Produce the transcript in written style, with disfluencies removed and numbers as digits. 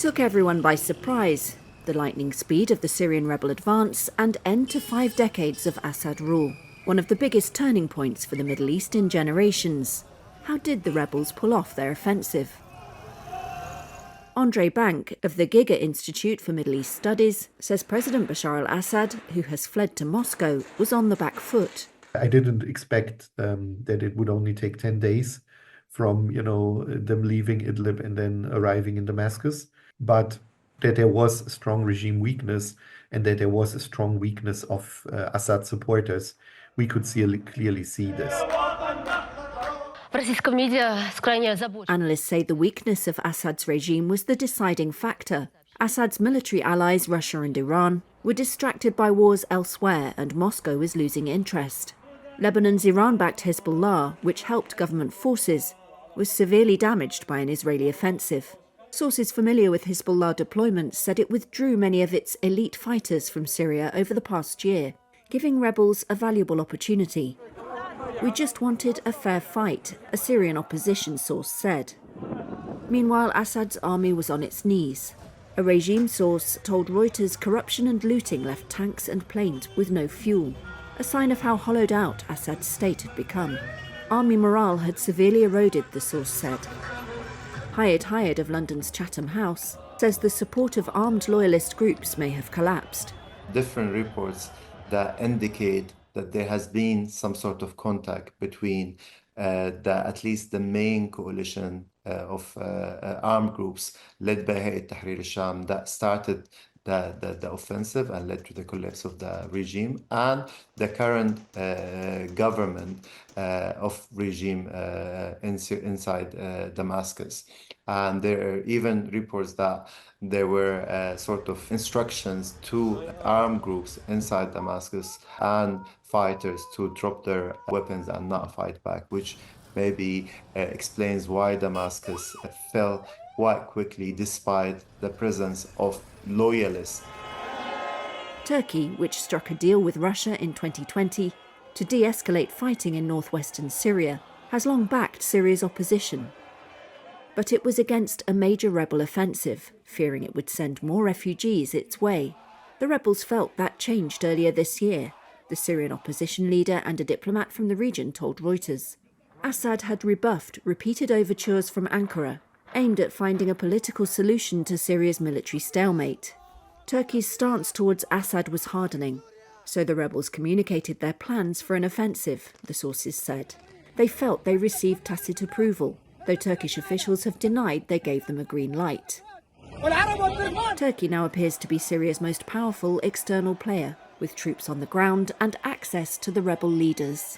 took everyone by surprise, the lightning speed of the Syrian rebel advance and end to 5 decades of Assad rule, one of the biggest turning points for the Middle East in generations. How did the rebels pull off their offensive? Andre Bank of the Giga Institute for Middle East Studies says President Bashar al-Assad, who has fled to Moscow, was on the back foot. I didn't expect that it would only take 10 days from, them leaving Idlib and then arriving in Damascus, but that there was a strong regime weakness and that there was a strong weakness of Assad supporters. We could clearly see this. Analysts say the weakness of Assad's regime was the deciding factor. Assad's military allies, Russia and Iran, were distracted by wars elsewhere and Moscow was losing interest. Lebanon's Iran-backed Hezbollah, which helped government forces, was severely damaged by an Israeli offensive. Sources familiar with Hezbollah deployments said it withdrew many of its elite fighters from Syria over the past year, giving rebels a valuable opportunity. "We just wanted a fair fight," a Syrian opposition source said. Meanwhile, Assad's army was on its knees. A regime source told Reuters corruption and looting left tanks and planes with no fuel, a sign of how hollowed out Assad's state had become. Army morale had severely eroded, the source said. Hayed of London's Chatham House says the support of armed loyalist groups may have collapsed. Different reports that indicate that there has been some sort of contact between at least the main coalition of armed groups led by Hayat Tahrir al-Sham that started the offensive and led to the collapse of the regime, and the current government of regime inside Damascus. And there are even reports that there were sort of instructions to armed groups inside Damascus and fighters to drop their weapons and not fight back, which maybe explains why Damascus fell quite quickly despite the presence of loyalists. Turkey, which struck a deal with Russia in 2020 to de-escalate fighting in northwestern Syria, has long backed Syria's opposition. But it was against a major rebel offensive, fearing it would send more refugees its way. The rebels felt that changed earlier this year, the Syrian opposition leader and a diplomat from the region told Reuters. Assad had rebuffed repeated overtures from Ankara, aimed at finding a political solution to Syria's military stalemate. Turkey's stance towards Assad was hardening, so the rebels communicated their plans for an offensive, the sources said. They felt they received tacit approval, though Turkish officials have denied they gave them a green light. Turkey now appears to be Syria's most powerful external player, with troops on the ground and access to the rebel leaders.